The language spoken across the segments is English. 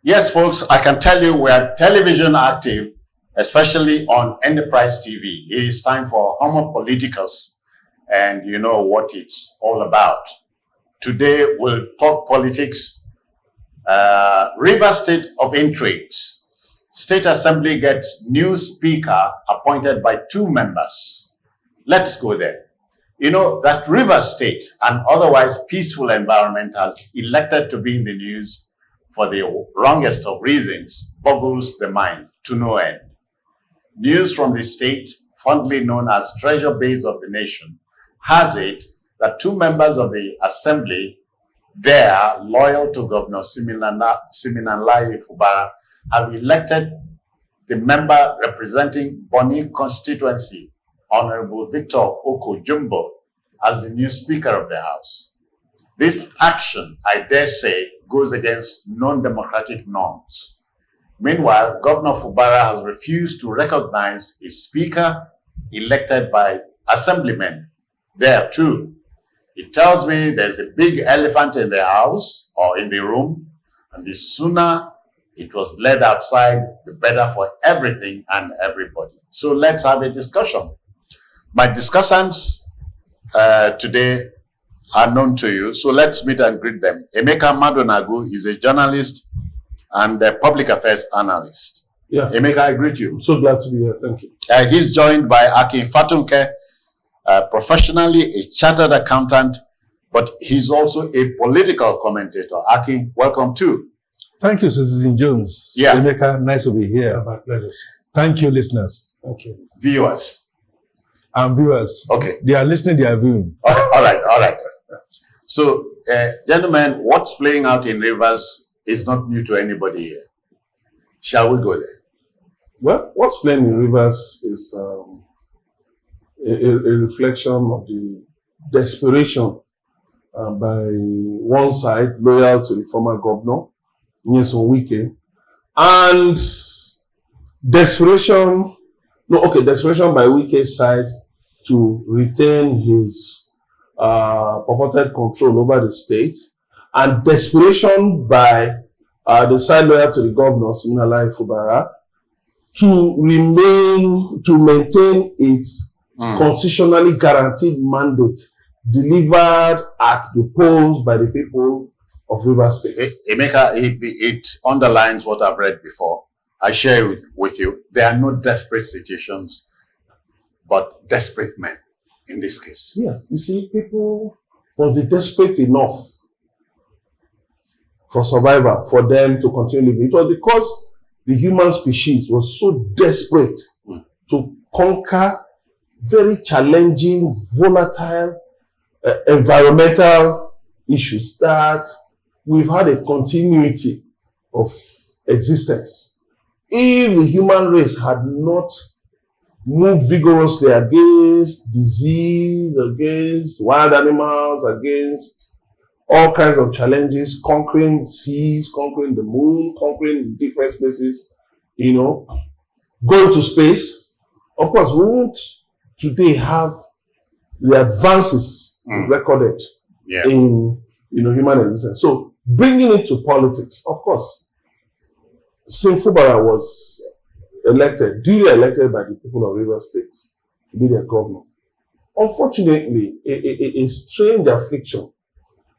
Yes, folks, I can tell you we are television active, especially on Enterprise TV. It is time for Homo Politicus, and you know what it's all about. Today, we'll talk politics. River State of intrigues. State Assembly gets new speaker appointed by 2 members. Let's go there. You know that River State, an otherwise peaceful environment, has elected to be in the news for the wrongest of reasons, boggles the mind to no end. News from the state, fondly known as treasure base of the nation, has it that 2 members of the assembly there, loyal to Governor Pro-Fubara, have elected the member representing Boni constituency, Honorable Victor Oko-Jumbo, as the new Speaker of the House. This action, I dare say, goes against non-democratic norms. Meanwhile, Governor Fubara has refused to recognize a speaker elected by assemblymen there too. It tells me there's a big elephant in the house or in the room, and the sooner it was led outside, the better for everything and everybody. So let's have a discussion. My discussants today are known to you, so let's meet and greet them. Emeka Madonagu is a journalist and a public affairs analyst. Yeah. Emeka, I greet you. I'm so glad to be here. Thank you. He's joined by Akin Fatunke, professionally a chartered accountant, but he's also a political commentator. Akin, welcome too. Thank you, Citizen Jones. Yeah. Emeka, nice to be here. My pleasure. Thank you, listeners. Thank you. Viewers. And viewers. Okay. They are listening, they are viewing. All right. So, gentlemen, what's playing out in Rivers is not new to anybody here. Shall we go there? Well, what's playing in Rivers is a reflection of the desperation by one side, loyal to the former governor, Nyesom Wike, and desperation by Wike's side to retain his purported control over the state, and desperation by the side loyal to the governor, Siminalayi Fubara, to maintain its constitutionally guaranteed mandate delivered at the polls by the people of Rivers State. Emeka, it underlines what I've read before. I share it with you. There are no desperate situations, but desperate men in this case. Yes, you see, people must be desperate enough for survival, for them to continue living. It was because the human species was so desperate to conquer very challenging, volatile, environmental issues that we've had a continuity of existence. If the human race had not moved vigorously against disease, against wild animals, against all kinds of challenges, conquering seas, conquering the moon, conquering different spaces, going to space, of course, we won't today have the advances recorded in human existence. So bringing it to politics, of course, since Fubara was duly elected by the people of Rivers State to be their governor. Unfortunately, a strange affliction,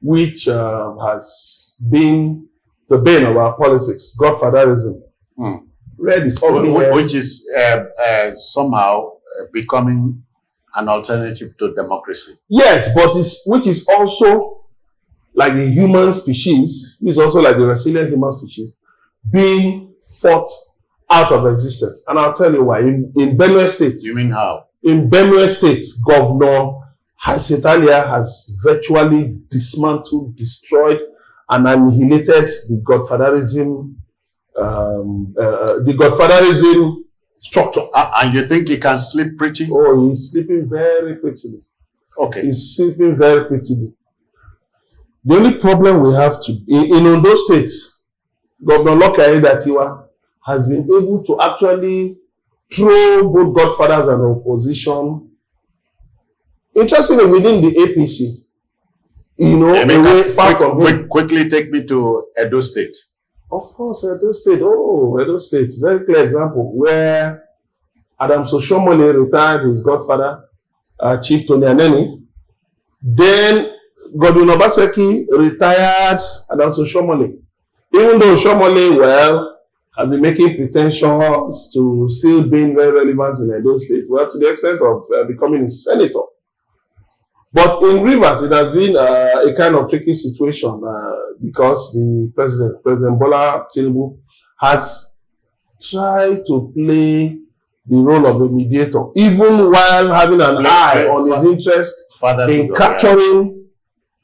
which has been the bane of our politics, godfatherism, which is somehow becoming an alternative to democracy. Yes, but which is also like the human species, which is also like the resilient human species, being fought out of existence. And I'll tell you why. In Benue State. You mean how? In Benue State, Governor Haisetalia has virtually dismantled, destroyed, and annihilated the godfatherism structure. And you think he can sleep pretty? Oh, he's sleeping very prettily. Okay. He's sleeping very prettily. The only problem we have in Ondo State, Governor Loke Aiyedatiwa has been able to actually throw both godfathers and opposition, interestingly, within the APC, away far from him. Quickly take me to Edo State. Of course, Edo State, very clear example where Adams Oshomole retired his godfather, Chief Tony Aneni. Then Godwin Obaseki retired Adams Oshomole. Even though Oshomole, well, had been making pretensions to still being very relevant in Edo State, well, to the extent of becoming a senator. But in Rivers, it has been a kind of tricky situation because the President Bola Tinubu, has tried to play the role of a mediator, even while having an eye on his interest in capturing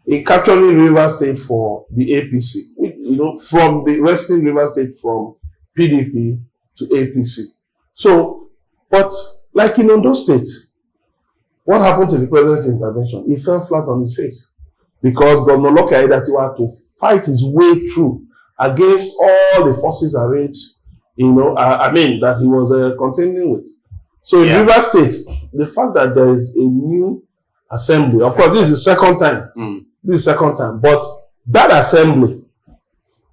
Rivers State for the APC. You know, from the Western Rivers State from PDP to APC. So, but like in Ondo State, what happened to the president's intervention? He fell flat on his face because Governor Loke Aiyedatiwa had to fight his way through against all the forces arrayed, that he was contending with. So in Rivers State, the fact that there is a new assembly, of course, this is the second time. This is the second time, but that assembly,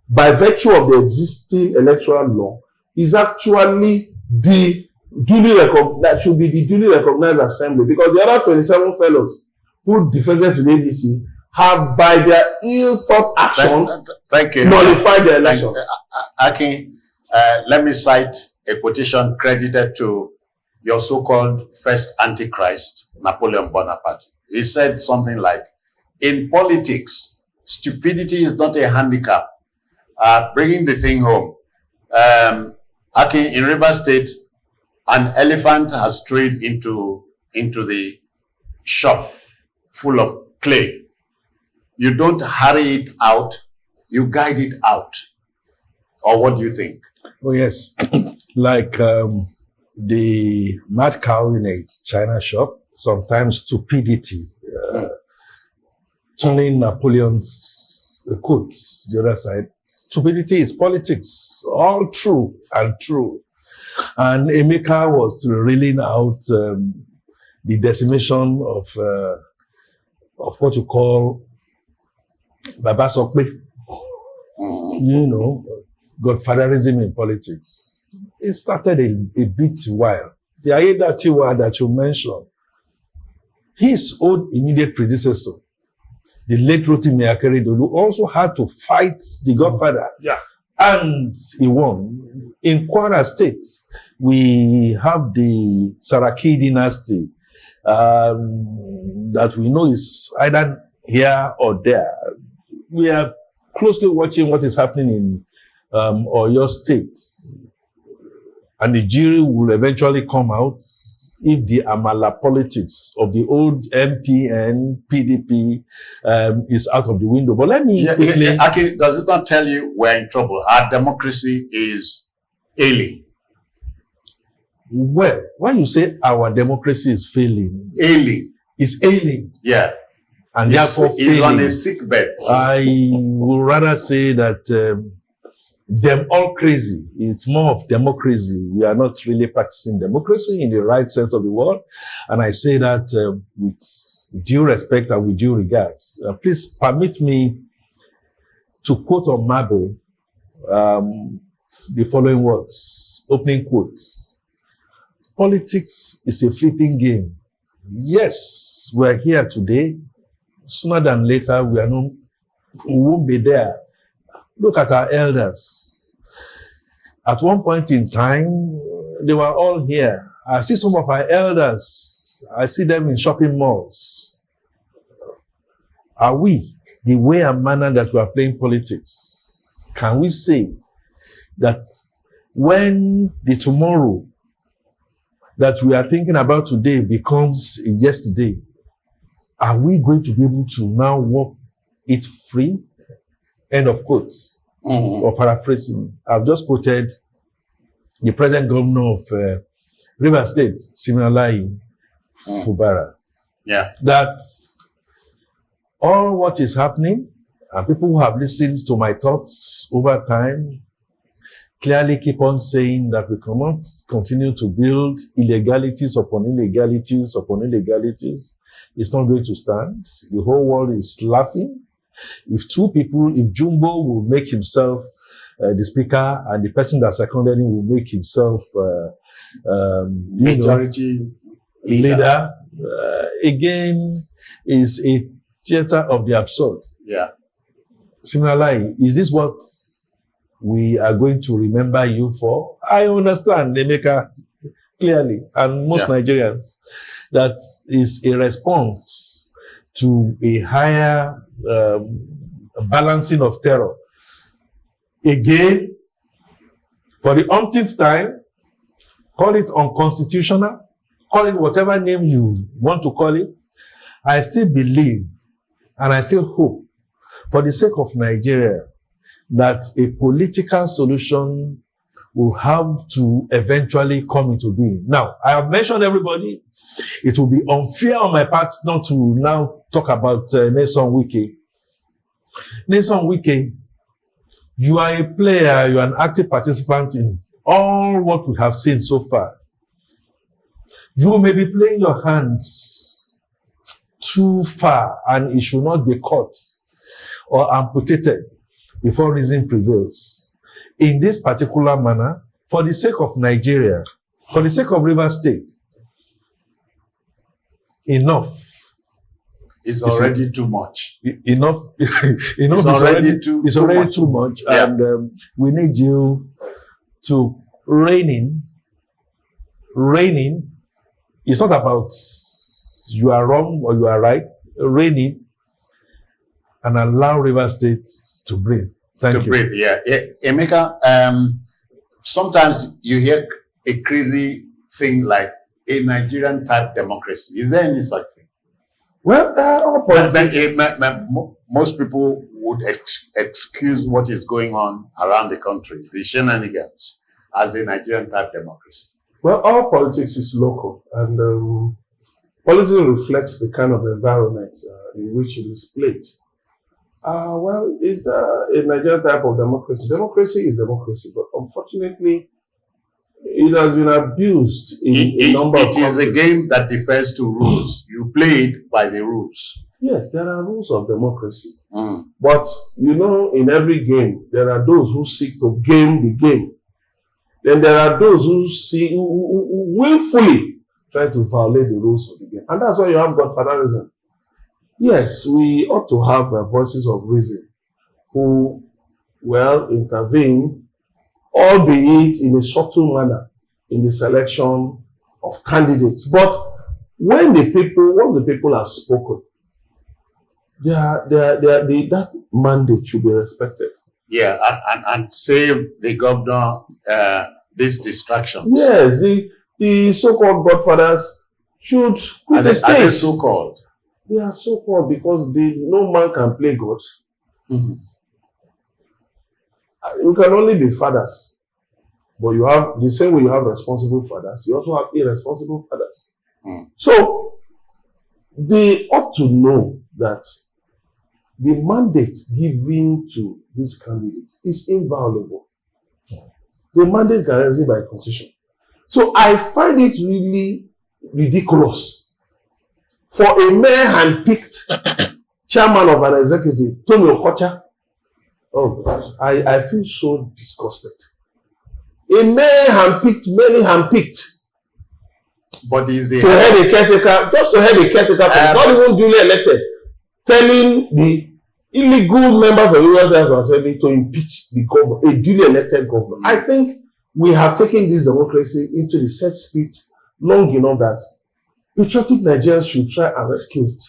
by virtue of the existing electoral law, is actually the should be the duly recognized assembly, because the other 27 fellows who defected to the ADC have, by their ill-thought action, nullified the election. Akin, let me cite a quotation credited to your so-called first Antichrist, Napoleon Bonaparte. He said something like, in politics, stupidity is not a handicap. Bringing the thing home. Akin, in Rivers State, an elephant has strayed into the shop full of clay. You don't hurry it out, you guide it out. Or what do you think? Oh, yes. Like the mad cow in a China shop, sometimes stupidity, turning Napoleon's quotes, the other side. Stupidity is politics, all true and true. And Emeka was reeling out the decimation of what you call Baba Sokpe. Godfatherism in politics. It started a bit while. The Aiyedatiwa that you mentioned, his own immediate predecessor, the late Rotimi Akeredolu, also had to fight the Godfather. And he won. In Kwara State, we have the Saraki dynasty that we know is either here or there. We are closely watching what is happening in Oyo State. And the jury will eventually come out if the Amala politics of the old MPN, PDP is out of the window. But let me quickly... Aki, does it not tell you we're in trouble? Our democracy is ailing. Well, when you say our democracy is failing... Ailing. It's ailing. Yeah. And therefore failing. It's on a sick bed. I would rather say that them all crazy. It's more of democracy. We are not really practicing democracy in the right sense of the word. And I say that with due respect and with due regards. Please permit me to quote on marble the following words, opening quotes. Politics is a fleeting game. Yes, we're here today. Sooner than later, we won't be there. Look at our elders. At one point in time, they were all here. I see some of our elders. I see them in shopping malls. Are we, the way and manner that we are playing politics, can we say that when the tomorrow that we are thinking about today becomes yesterday, are we going to be able to now walk it free? End of quotes. Or paraphrasing. I've just quoted the present governor of River State, similarly, Fubara. Yeah. That all what is happening, and people who have listened to my thoughts over time, clearly keep on saying that we cannot continue to build illegalities upon illegalities upon illegalities. It's not going to stand. The whole world is laughing. If two people, if Jumbo will make himself the speaker, and the person that seconded him will make himself majority leader. Again, is a theater of the absurd. Yeah. Similarly, is this what we are going to remember you for? I understand, Emeka, clearly, and most Nigerians, that is a response to a higher balancing of terror. Again, for the umpteenth time, call it unconstitutional, call it whatever name you want to call it. I still believe and I still hope, for the sake of Nigeria, that a political solution will have to eventually come into being. Now, I have mentioned everybody. It will be unfair on my part not to now talk about Nyesom Wike. Nyesom Wike, you are a player, you are an active participant in all what we have seen so far. You may be playing your hands too far, and it should not be cut or amputated before reason prevails. In this particular manner, for the sake of Nigeria, for the sake of Rivers State, enough. It's already too much. Enough. It's already too much. Yeah. And we need you to rein in. It's not about you are wrong or you are right. Rein in and allow Rivers State to breathe. Thank you. Breathe, yeah. Emeka, sometimes you hear a crazy thing like a Nigerian type democracy. Is there any such thing? Well, most people would excuse what is going on around the country, the shenanigans, as a Nigerian type democracy. Well, all politics is local, and politics reflects the kind of environment in which it is played. Well, is a Nigerian type of democracy? Democracy is democracy, but unfortunately, it has been abused in a number of countries. It is a game that defers to rules. You play it by the rules. Yes, there are rules of democracy. But, you know, in every game, there are those who seek to game the game. Then there are those who willfully try to violate the rules of the game. And that's why you have godfatherism. Yes, we ought to have voices of reason who, well, intervene, albeit in a subtle manner, in the selection of candidates. But once the people have spoken, that mandate should be respected. Yeah, and save the governor this distraction. Yes, the so-called godfathers should quit the stage. Are they so-called? They are so-called because no man can play God. You can only be fathers. But you have, the same way you have responsible fathers, you also have irresponsible fathers. So, they ought to know that the mandate given to these candidates is inviolable. The mandate guaranteed by Constitution. So, I find it really ridiculous for a mere hand-picked chairman of an executive, Tony Okocha. Oh gosh, I feel so disgusted. A mere handpicked, many handpicked. But is the to head a caretaker, just to head a caretaker, not even duly elected, telling the illegal members of the U.S. House of Assembly to impeach the governor, a duly elected governor. I think we have taken this democracy into the set speed long enough that patriotic Nigerians should try and rescue it.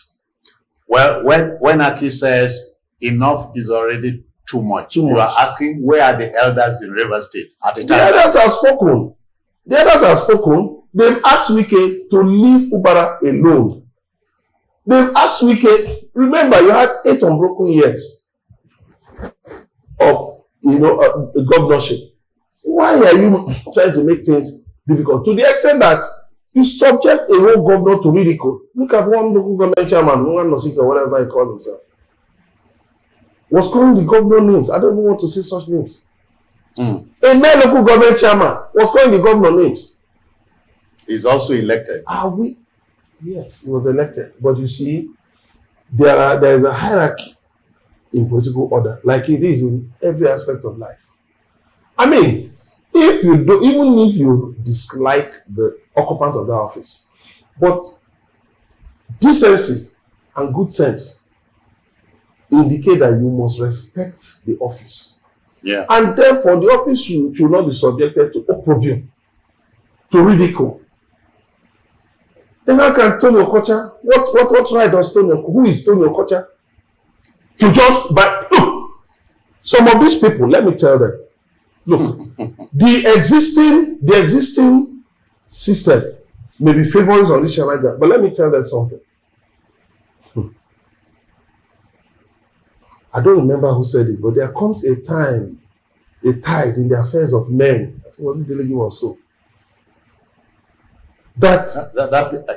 Well, when Aki says enough is already too much, you are asking where are the elders in Rivers State at the time? The elders have spoken. The elders have spoken. They've asked Wike to leave Fubara alone. They've asked Wike, remember you had 8 unbroken years of the governorship. Why are you trying to make things difficult? To the extent that you subject a whole governor to ridicule. Look at one local government chairman, whatever he calls himself, was calling the governor names. I don't even want to say such names. A mere local government chairman was calling the governor names. He's also elected. Yes, he was elected. But you see, there is a hierarchy in political order, like it is in every aspect of life. I mean, if you do, even if you dislike the occupant of the office, but decency and good sense indicate that you must respect the office. Yeah. And therefore, the office should not be subjected to opprobrium, to ridicule. Then how can Tony Okocha, what right does Tony, who is Tony Okocha? To just, but look, some of these people, let me tell them, look, the existing system may be favoring on this like that, but let me tell them something. I don't remember who said it, but there comes a time, a tide in the affairs of men. I think was it Delegi or so. That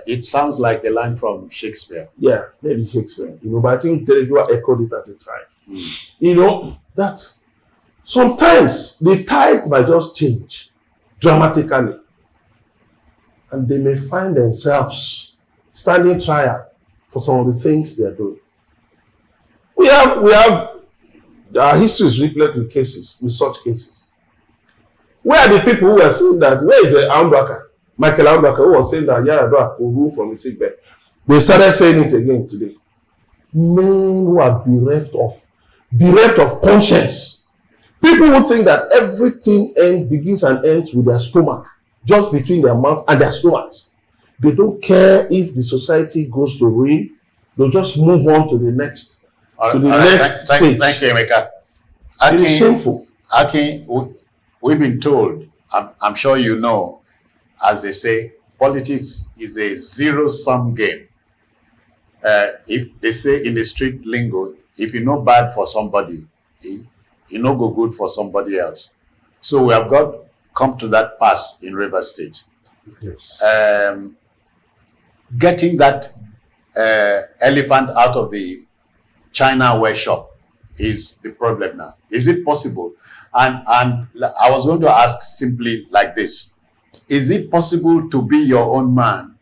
it sounds like a line from Shakespeare. Yeah, maybe Shakespeare. But I think Delegi echoed it at the time. That sometimes the tide might just change dramatically, and they may find themselves standing trial for some of the things they are doing. We have our history is replete with cases, with such cases. Where are the people who are saying that? Where is the Ambaka? Michael Ambaka, who was saying that Yaradua will rule from his sick bed. They started saying it again today. Men who are bereft of conscience. People who think that everything begins and ends with their stomach, just between their mouth and their stomachs. They don't care if the society goes to ruin. They'll just move on to the next. Stage. Thank you, Emeka. It is shameful. Akin, we've been told, I'm sure you know, as they say, politics is a zero-sum game. If they say in the street lingo, if you know bad for somebody, you know go good for somebody else. So we have come to that pass in Rivers State. Yes. Getting that elephant out of the China ware shop is the problem now. Is it possible? And I was going to ask simply like this. Is it possible to be your own man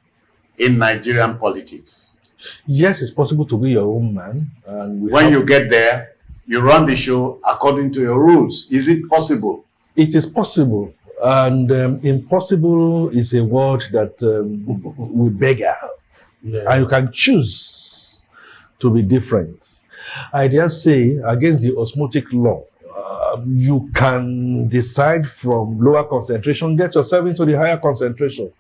in Nigerian politics? Yes, it's possible to be your own man. And when you get there, you run the show according to your rules. Is it possible? It is possible. And impossible is a word that we beggar. Yeah. And you can choose to be different. I dare say, against the osmotic law, you can decide from lower concentration, get yourself into the higher concentration,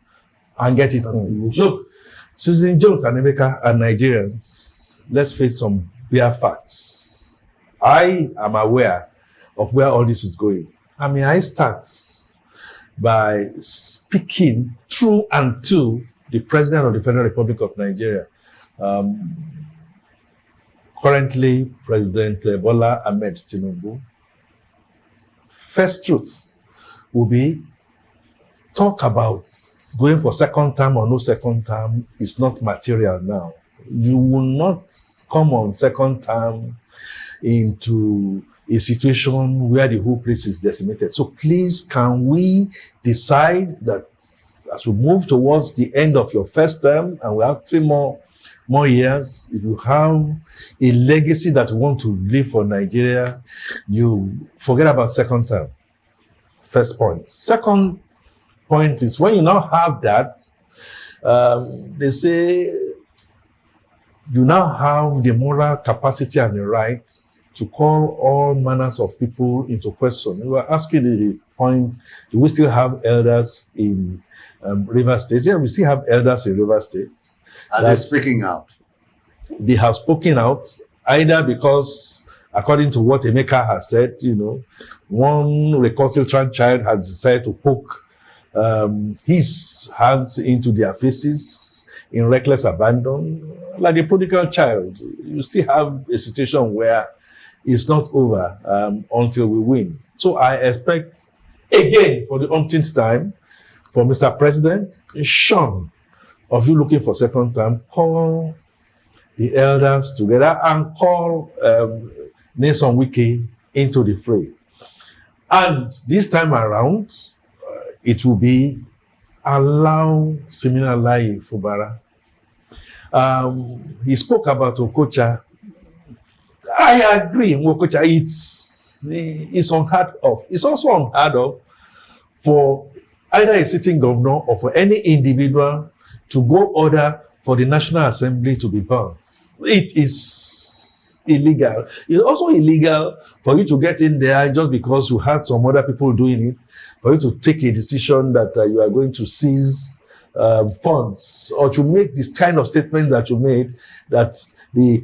and get it on. Look, Susan Jones and Emeka and Nigerians, let's face some bare facts. I am aware of where all this is going. I mean, I start by speaking through and to the President of the Federal Republic of Nigeria. Currently, President Bola Ahmed Tinubu. First truth will be talk about going for second term or no second term is not material now. You will not come on second term into a situation where the whole place is decimated. So please, can we decide that as we move towards the end of your first term and we have 3 more years, if you have a legacy that you want to leave for Nigeria, you forget about second term. First point. Second point is when you now have that, they say you now have the moral capacity and the right to call all manners of people into question. We were asking the point, do we still have elders in Rivers State? Yeah, we still have elders in Rivers State. Are they speaking out? They have spoken out either because, according to what Emeka has said, one recalcitrant child has decided to poke his hands into their faces in reckless abandon, like a prodigal child. You still have a situation where it's not over until we win. So I expect, again, for the umpteenth time, for Mr. President, shun of you looking for second term, call the elders together and call Nelson Wike into the fray. And this time around, it will be allow Siminalayi Fubara. He spoke about Okocha. I agree, Okocha, it's is unheard of. It's also unheard of for either a sitting governor or for any individual to go order for the National Assembly to be burned. It is illegal. It's also illegal for you to get in there just because you had some other people doing it, for you to take a decision that you are going to seize funds, or to make this kind of statement that you made, that the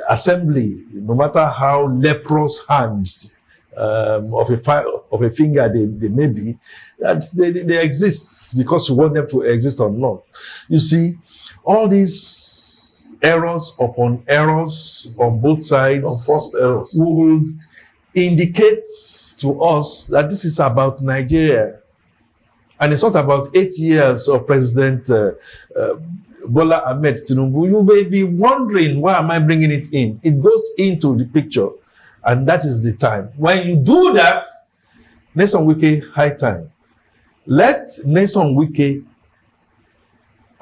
assembly, no matter how leprous hands of a finger they may be, that they exist because you want them to exist or not. You see, all these errors upon errors on both sides, Unforced errors, will indicate to us that this is about Nigeria. And it's not about 8 years of President Bola Ahmed Tinubu. You may be wondering, why am I bringing it in? It goes into the picture, and that is the time. When you do that, Nyesom Wike, high time. Let Nyesom Wike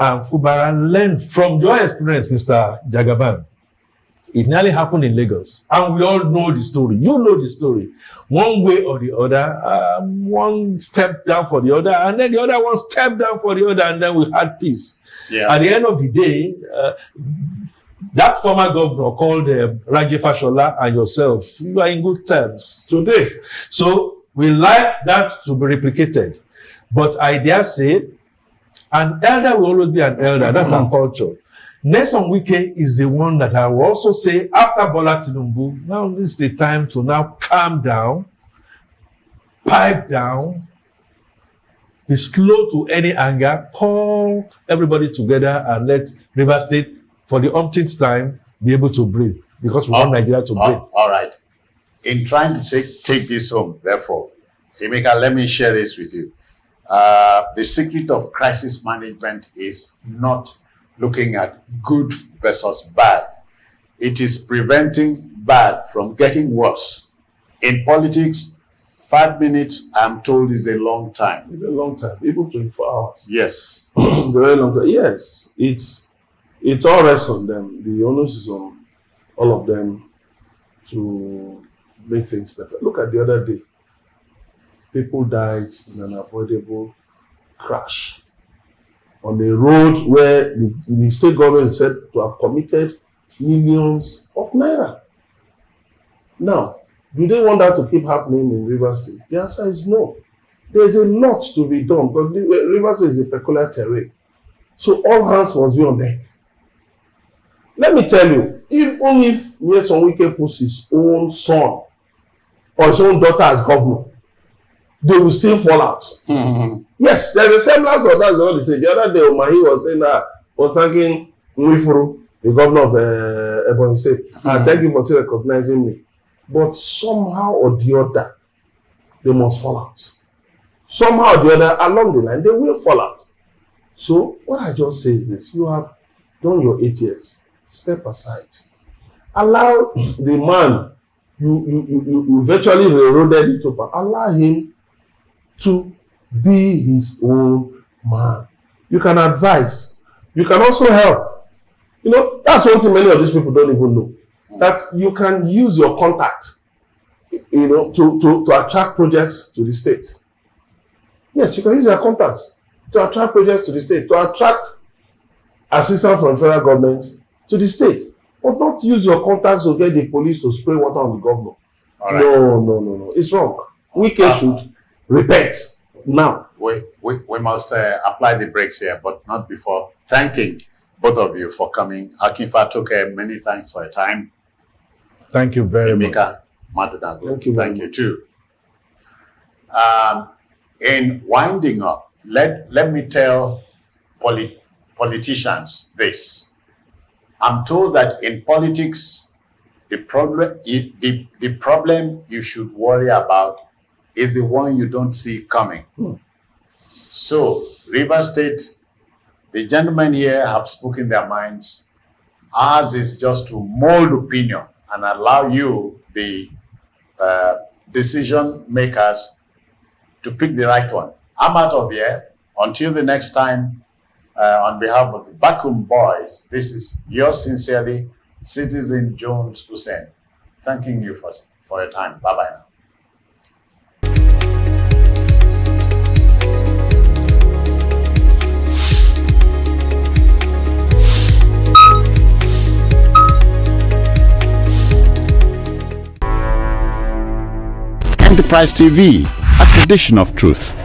and Fubara learn from your experience, Mr. Jagaban. It nearly happened in Lagos, and we all know the story. You know the story. One way or the other, one stepped down for the other, and then the other one stepped down for the other, and then we had peace. Yeah. At the end of the day, that former governor called Raji Fashola and yourself, you are in good terms today. So we like that to be replicated. But I dare say, an elder will always be an elder. That's our culture. Nyesom Wike is the one that I will also say, after Bola Tinubu, now this is the time to now calm down, pipe down, be slow to any anger, call everybody together and let Rivers State, for the umpteenth time, be able to breathe, because we want Nigeria to breathe. All right. In trying to take this home, therefore, Emeka, let me share this with you. The secret of crisis management is not looking at good versus bad. It is preventing bad from getting worse. In politics, 5 minutes, I'm told, is a long time. it's a long time, even 24 hours. Yes. It's a very long time. Yes, it's all rests on them. The onus is on all of them to make things better. Look at the other day. People died in an avoidable crash on a road where the state government is said to have committed millions of naira. Now, do they want that to keep happening in Rivers State? The answer is no. There's a lot to be done, but Rivers State is a peculiar terrain. So all hands must be on deck. Let me tell you, even if Nyesom Wike puts his own son or his own daughter as governor, they will still fall out. Mm-hmm. Yes, there's a semblance of that, is what they say. The other day, Omahi was saying that, was thanking Nwifuru, the governor of Ebonyi State. Mm-hmm. Thank you for still recognizing me. But somehow or the other, they must fall out. Somehow or the other, along the line, they will fall out. So, what I just say is this: you have done your 8 years. Step aside. Allow the man you virtually railroaded it over. Allow him to be his own man. You can advise. You can also help. You know, that's one thing many of these people don't even know. That you can use your contact, you know, to attract projects to the state. Yes, you can use your contacts to attract projects to the state, to attract assistance from the federal government to the state. But not use your contacts to get the police to spray water on the governor. All right. No. It's wrong. Wike should repent now. We must apply the brakes here, but not before thanking both of you for coming. Akinfa Toke, many thanks for your time. Thank you very much. Emeka Madudagu, thank you too. In winding up, let me tell politicians this. I'm told that in politics, the problem you should worry about is the one you don't see coming. So, Rivers State, the gentlemen here have spoken their minds. Ours is just to mold opinion and allow you, the decision makers, to pick the right one. I'm out of here. Until the next time, on behalf of the Bakum boys, this is yours sincerely, Citizen Jones Hussein, thanking you for for your time. Bye-bye now. Enterprise TV, a tradition of truth.